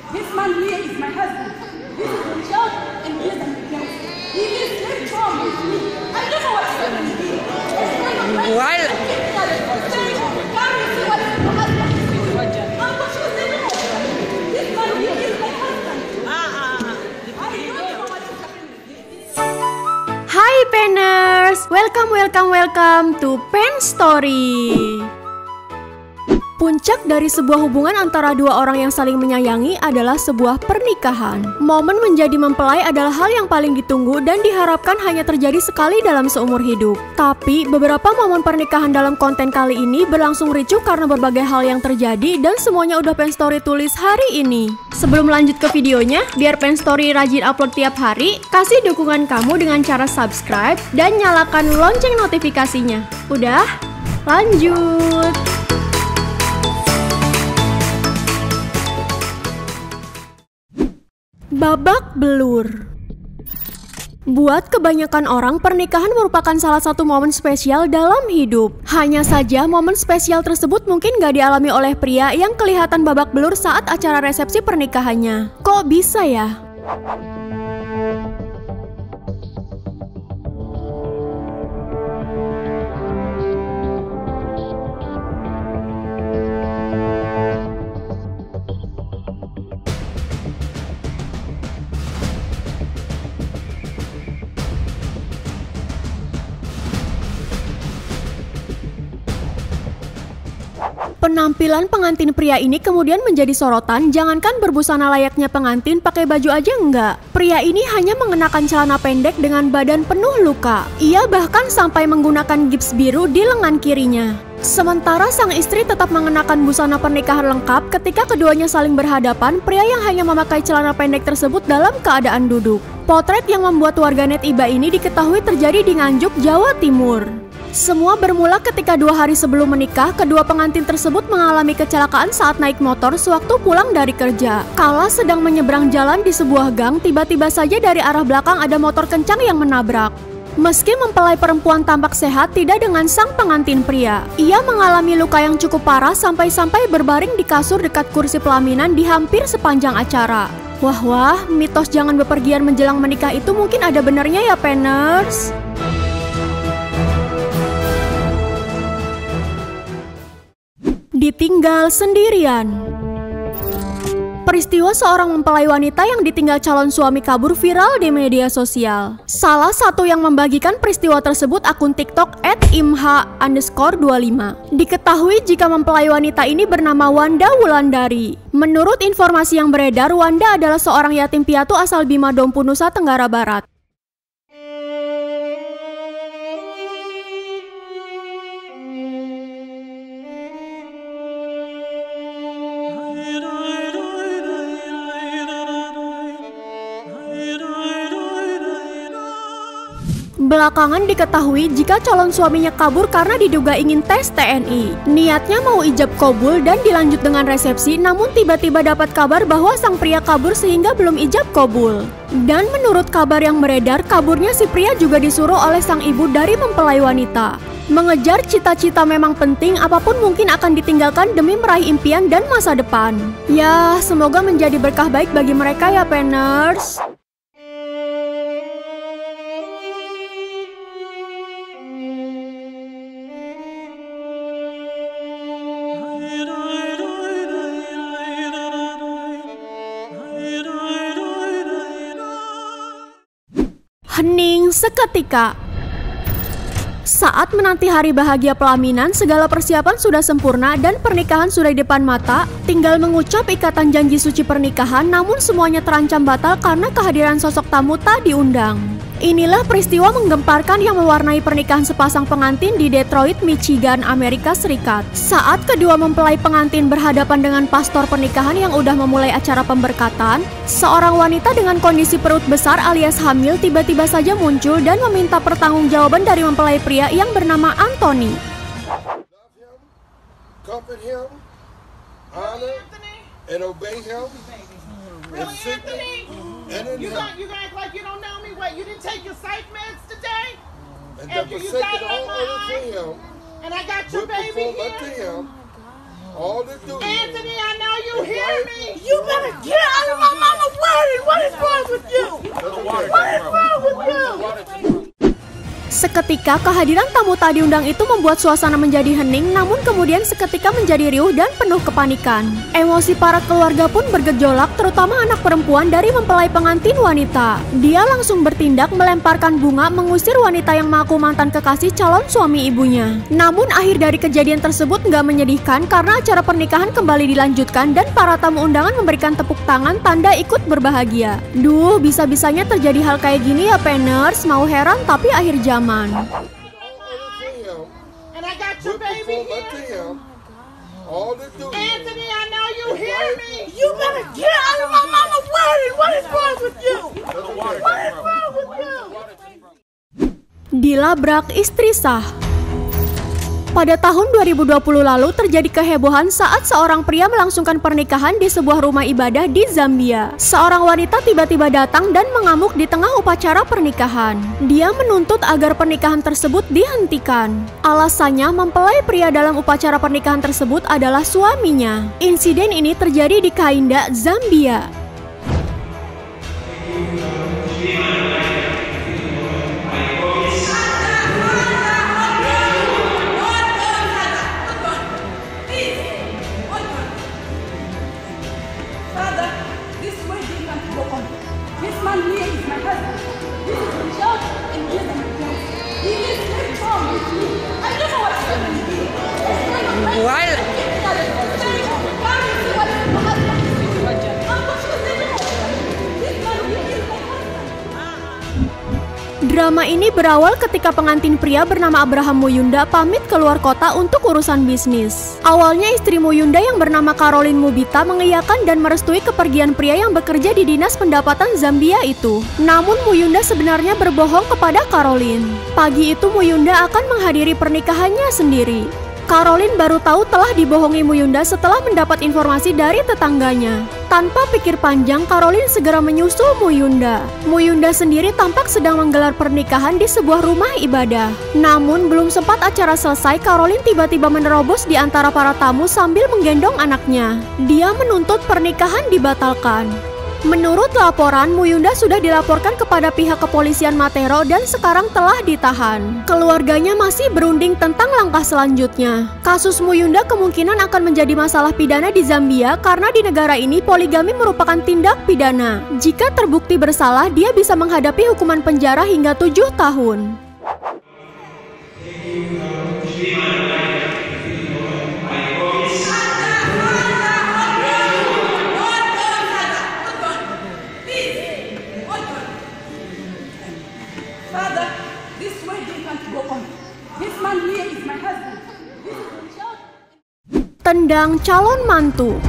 This man here is my husband. This is the judge and he is the guest. He is very strong with me. I don't know what's happening here. Well, Hai Penners, welcome to Pen Story. Puncak dari sebuah hubungan antara dua orang yang saling menyayangi adalah sebuah pernikahan. Momen menjadi mempelai adalah hal yang paling ditunggu dan diharapkan hanya terjadi sekali dalam seumur hidup. Tapi, beberapa momen pernikahan dalam konten kali ini berlangsung ricuh karena berbagai hal yang terjadi dan semuanya udah Pen Story tulis hari ini. Sebelum lanjut ke videonya, biar Pen Story rajin upload tiap hari, kasih dukungan kamu dengan cara subscribe dan nyalakan lonceng notifikasinya. Udah? Lanjut! Babak belur. Buat kebanyakan orang, pernikahan merupakan salah satu momen spesial dalam hidup. Hanya saja, momen spesial tersebut mungkin gak dialami oleh pria yang kelihatan babak belur saat acara resepsi pernikahannya. Kok bisa ya? Penampilan pengantin pria ini kemudian menjadi sorotan, jangankan berbusana layaknya pengantin, pakai baju aja enggak. Pria ini hanya mengenakan celana pendek dengan badan penuh luka. Ia bahkan sampai menggunakan gips biru di lengan kirinya. Sementara sang istri tetap mengenakan busana pernikahan lengkap ketika keduanya saling berhadapan, pria yang hanya memakai celana pendek tersebut dalam keadaan duduk. Potret yang membuat warganet iba ini diketahui terjadi di Nganjuk, Jawa Timur. Semua bermula ketika 2 hari sebelum menikah, kedua pengantin tersebut mengalami kecelakaan saat naik motor sewaktu pulang dari kerja. Kala sedang menyeberang jalan di sebuah gang, tiba-tiba saja dari arah belakang ada motor kencang yang menabrak. Meski mempelai perempuan tampak sehat, tidak dengan sang pengantin pria. Ia mengalami luka yang cukup parah sampai-sampai berbaring di kasur dekat kursi pelaminan di hampir sepanjang acara. Wah, mitos jangan bepergian menjelang menikah itu mungkin ada benarnya ya, Penners? Ditinggal sendirian. Peristiwa seorang mempelai wanita yang ditinggal calon suami kabur viral di media sosial. Salah satu yang membagikan peristiwa tersebut akun TikTok @imha_25. Diketahui jika mempelai wanita ini bernama Wanda Wulandari. Menurut informasi yang beredar, Wanda adalah seorang yatim piatu asal Bima Dompu, Nusa Tenggara Barat. Belakangan diketahui jika calon suaminya kabur karena diduga ingin tes TNI. Niatnya mau ijab kabul dan dilanjut dengan resepsi, namun tiba-tiba dapat kabar bahwa sang pria kabur sehingga belum ijab kabul. Dan menurut kabar yang beredar, kaburnya si pria juga disuruh oleh sang ibu dari mempelai wanita. Mengejar cita-cita memang penting, apapun mungkin akan ditinggalkan demi meraih impian dan masa depan. Ya, semoga menjadi berkah baik bagi mereka ya, Penners. Hening seketika. Saat menanti hari bahagia pelaminan, segala persiapan sudah sempurna dan pernikahan sudah di depan mata. Tinggal mengucap ikatan janji suci pernikahan, namun semuanya terancam batal karena kehadiran sosok tamu tak diundang. Inilah peristiwa menggemparkan yang mewarnai pernikahan sepasang pengantin di Detroit, Michigan, Amerika Serikat. Saat kedua mempelai pengantin berhadapan dengan pastor pernikahan yang udah memulai acara pemberkatan, seorang wanita dengan kondisi perut besar alias hamil tiba-tiba saja muncul dan meminta pertanggungjawaban dari mempelai pria yang bernama Anthony. Comfort him, honor, and obey him. Really, Anthony? You gonna act like you don't know me? What, you didn't take your psych meds today? And After you got it on my eye? And I got your baby here? All to do Anthony, I know you hear me. You better get out Seketika kehadiran tamu tak diundang itu membuat suasana menjadi hening, namun kemudian seketika menjadi riuh dan penuh kepanikan. Emosi para keluarga pun bergejolak, terutama anak perempuan dari mempelai pengantin wanita. Dia langsung bertindak melemparkan bunga mengusir wanita yang mengaku mantan kekasih calon suami ibunya. Namun akhir dari kejadian tersebut nggak menyedihkan karena acara pernikahan kembali dilanjutkan dan para tamu undangan memberikan tepuk tangan tanda ikut berbahagia. Duh, bisa-bisanya terjadi hal kayak gini ya Penners, mau heran tapi akhir zaman. And I got your baby here. Anthony, I know you hear me. You better get out of my mama's wedding. What is wrong with you? What is wrong with you? Dilabrak istri sah. Pada tahun 2020 lalu terjadi kehebohan saat seorang pria melangsungkan pernikahan di sebuah rumah ibadah di Zambia. Seorang wanita tiba-tiba datang dan mengamuk di tengah upacara pernikahan. Dia menuntut agar pernikahan tersebut dihentikan. Alasannya, mempelai pria dalam upacara pernikahan tersebut adalah suaminya. Insiden ini terjadi di Kainda, Zambia. Drama ini berawal ketika pengantin pria bernama Abraham Muyunda pamit keluar kota untuk urusan bisnis. Awalnya istri Muyunda yang bernama Caroline Mubita mengiyakan dan merestui kepergian pria yang bekerja di Dinas Pendapatan Zambia itu. Namun Muyunda sebenarnya berbohong kepada Caroline. Pagi itu Muyunda akan menghadiri pernikahannya sendiri. Caroline baru tahu telah dibohongi Muyunda setelah mendapat informasi dari tetangganya. Tanpa pikir panjang, Caroline segera menyusul Muyunda. Muyunda sendiri tampak sedang menggelar pernikahan di sebuah rumah ibadah. Namun belum sempat acara selesai, Caroline tiba-tiba menerobos di antara para tamu sambil menggendong anaknya. Dia menuntut pernikahan dibatalkan. Menurut laporan, Muyunda sudah dilaporkan kepada pihak kepolisian Matero dan sekarang telah ditahan. Keluarganya masih berunding tentang langkah selanjutnya. Kasus Muyunda kemungkinan akan menjadi masalah pidana di Zambia karena di negara ini poligami merupakan tindak pidana. Jika terbukti bersalah, dia bisa menghadapi hukuman penjara hingga 7 tahun. Tendang calon mantu.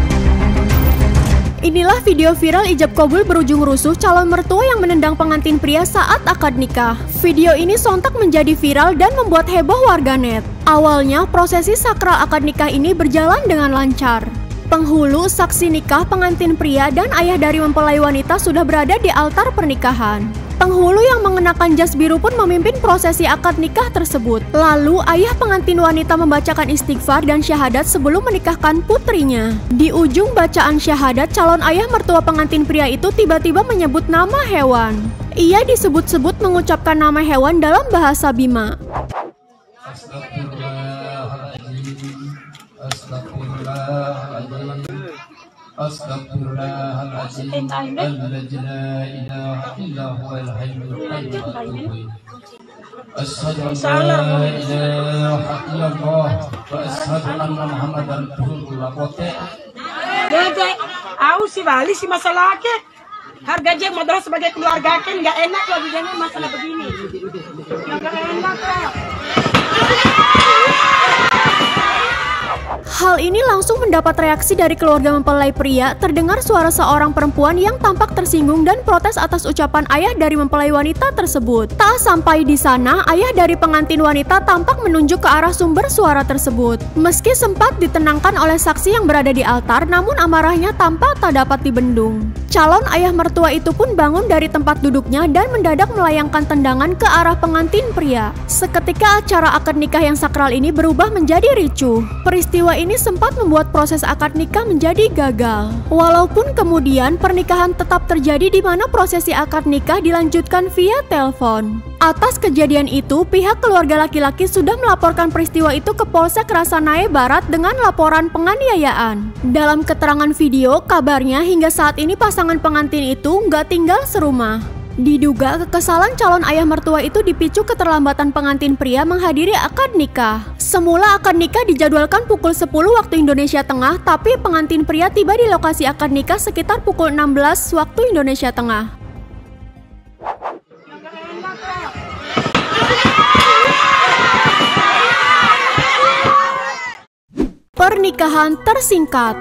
Inilah video viral ijab kabul berujung rusuh calon mertua yang menendang pengantin pria saat akad nikah. Video ini sontak menjadi viral dan membuat heboh warganet. Awalnya, prosesi sakral akad nikah ini berjalan dengan lancar. Penghulu, saksi nikah, pengantin pria, dan ayah dari mempelai wanita sudah berada di altar pernikahan. Penghulu yang mengenakan jas biru pun memimpin prosesi akad nikah tersebut. Lalu, ayah pengantin wanita membacakan istighfar dan syahadat sebelum menikahkan putrinya. Di ujung bacaan syahadat, calon ayah mertua pengantin pria itu tiba-tiba menyebut nama hewan. Ia disebut-sebut mengucapkan nama hewan dalam bahasa Bima. Astagfirullahaladzim alladzi la ilaha illa huwal hayyul qayyum. Asyhadu an la ilaha illallah wa asyhadu anna Muhammadan rasulullah. Dede, aku si Bali si masalah ke harga je modal sebagai keluarga kan nggak enak kalau dijadiin masalah begini. Nggak enak lah. Hal ini langsung mendapat reaksi dari keluarga mempelai pria. Terdengar suara seorang perempuan yang tampak tersinggung dan protes atas ucapan ayah dari mempelai wanita tersebut. Tak sampai di sana, ayah dari pengantin wanita tampak menunjuk ke arah sumber suara tersebut. Meski sempat ditenangkan oleh saksi yang berada di altar, namun amarahnya tampak tak dapat dibendung. Calon ayah mertua itu pun bangun dari tempat duduknya dan mendadak melayangkan tendangan ke arah pengantin pria. Seketika acara akad nikah yang sakral ini berubah menjadi ricuh. Peristiwa ini sempat membuat proses akad nikah menjadi gagal. Walaupun kemudian pernikahan tetap terjadi di mana prosesi akad nikah dilanjutkan via telepon. Atas kejadian itu, pihak keluarga laki-laki sudah melaporkan peristiwa itu ke Polsek Rasanae Barat dengan laporan penganiayaan. Dalam keterangan video, kabarnya hingga saat ini pasangan pengantin itu nggak tinggal serumah. Diduga kekesalan calon ayah mertua itu dipicu keterlambatan pengantin pria menghadiri akad nikah. Semula akad nikah dijadwalkan pukul 10 waktu Indonesia Tengah, tapi pengantin pria tiba di lokasi akad nikah sekitar pukul 16 waktu Indonesia Tengah. Pernikahan tersingkat.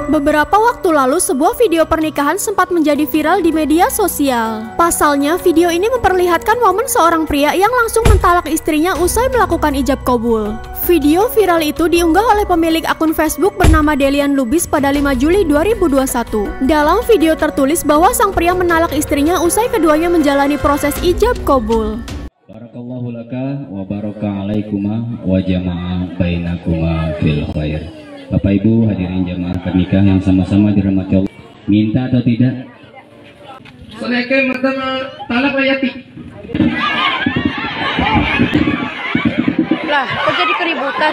Beberapa waktu lalu, sebuah video pernikahan sempat menjadi viral di media sosial. Pasalnya, video ini memperlihatkan momen seorang pria yang langsung mentalak istrinya usai melakukan ijab kabul. Video viral itu diunggah oleh pemilik akun Facebook bernama Delian Lubis pada 5 Juli 2021. Dalam video tertulis bahwa sang pria menalak istrinya usai keduanya menjalani proses ijab kabul. Barakallahu laka wa baraka alaikuma wa jama'a bainakuma fil khair. Bapak Ibu hadirin jamaah akad nikah yang sama-sama dirahmati Allah. Minta atau tidak? Assalamualaikum talak layati. Lah, kok jadi keributan?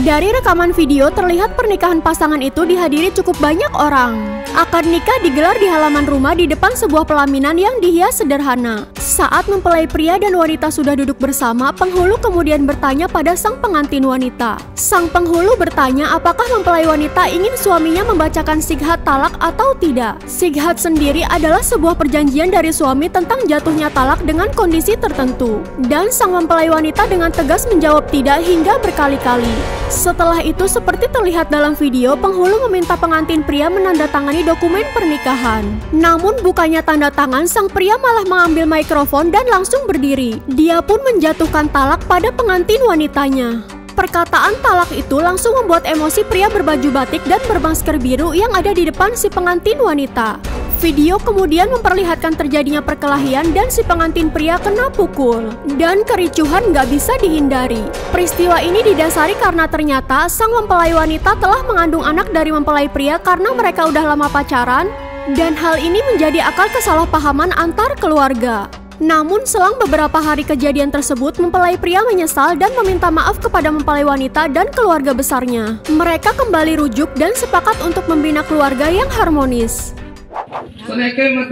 Dari rekaman video terlihat pernikahan pasangan itu dihadiri cukup banyak orang. Akad nikah digelar di halaman rumah di depan sebuah pelaminan yang dihias sederhana. Saat mempelai pria dan wanita sudah duduk bersama, penghulu kemudian bertanya pada sang pengantin wanita. Sang penghulu bertanya apakah mempelai wanita ingin suaminya membacakan sighat talak atau tidak. Sighat sendiri adalah sebuah perjanjian dari suami tentang jatuhnya talak dengan kondisi tertentu. Dan sang mempelai wanita dengan tegas menjawab tidak hingga berkali-kali. Setelah itu, seperti terlihat dalam video, penghulu meminta pengantin pria menandatangani dokumen pernikahan. Namun bukannya tanda tangan, sang pria malah mengambil mikrofon dan langsung berdiri. Dia pun menjatuhkan talak pada pengantin wanitanya. Perkataan talak itu langsung membuat emosi pria berbaju batik dan bermasker biru yang ada di depan si pengantin wanita. Video kemudian memperlihatkan terjadinya perkelahian dan si pengantin pria kena pukul. Dan kericuhan nggak bisa dihindari. Peristiwa ini didasari karena ternyata sang mempelai wanita telah mengandung anak dari mempelai pria karena mereka udah lama pacaran. Dan hal ini menjadi akar kesalahpahaman antar keluarga. Namun selang beberapa hari kejadian tersebut, mempelai pria menyesal dan meminta maaf kepada mempelai wanita dan keluarga besarnya. Mereka kembali rujuk dan sepakat untuk membina keluarga yang harmonis. Assalamualaikum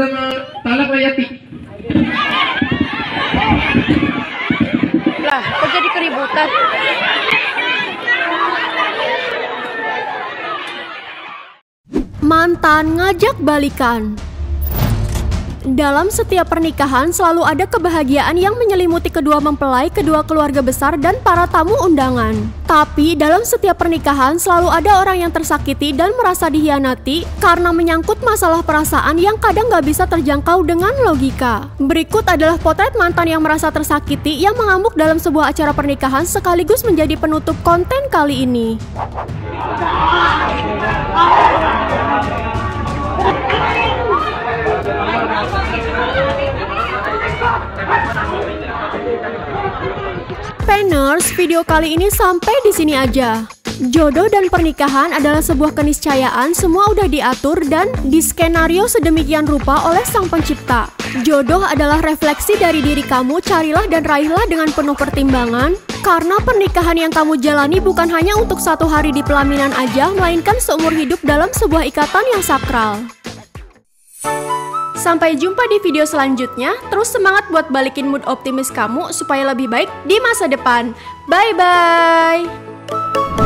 talak layati. Lah, kok jadi keributan? Mantan ngajak balikan. Dalam setiap pernikahan selalu ada kebahagiaan yang menyelimuti kedua mempelai, kedua keluarga besar, dan para tamu undangan. Tapi dalam setiap pernikahan selalu ada orang yang tersakiti dan merasa dihianati karena menyangkut masalah perasaan yang kadang gak bisa terjangkau dengan logika. Berikut adalah potret mantan yang merasa tersakiti yang mengamuk dalam sebuah acara pernikahan sekaligus menjadi penutup konten kali ini. Penners, video kali ini sampai di sini aja. Jodoh dan pernikahan adalah sebuah keniscayaan, semua udah diatur dan diskenario sedemikian rupa oleh Sang Pencipta. Jodoh adalah refleksi dari diri kamu, carilah dan raihlah dengan penuh pertimbangan. Karena pernikahan yang kamu jalani bukan hanya untuk satu hari di pelaminan aja, melainkan seumur hidup dalam sebuah ikatan yang sakral. Sampai jumpa di video selanjutnya. Terus semangat buat balikin mood optimis kamu supaya lebih baik di masa depan. Bye-bye.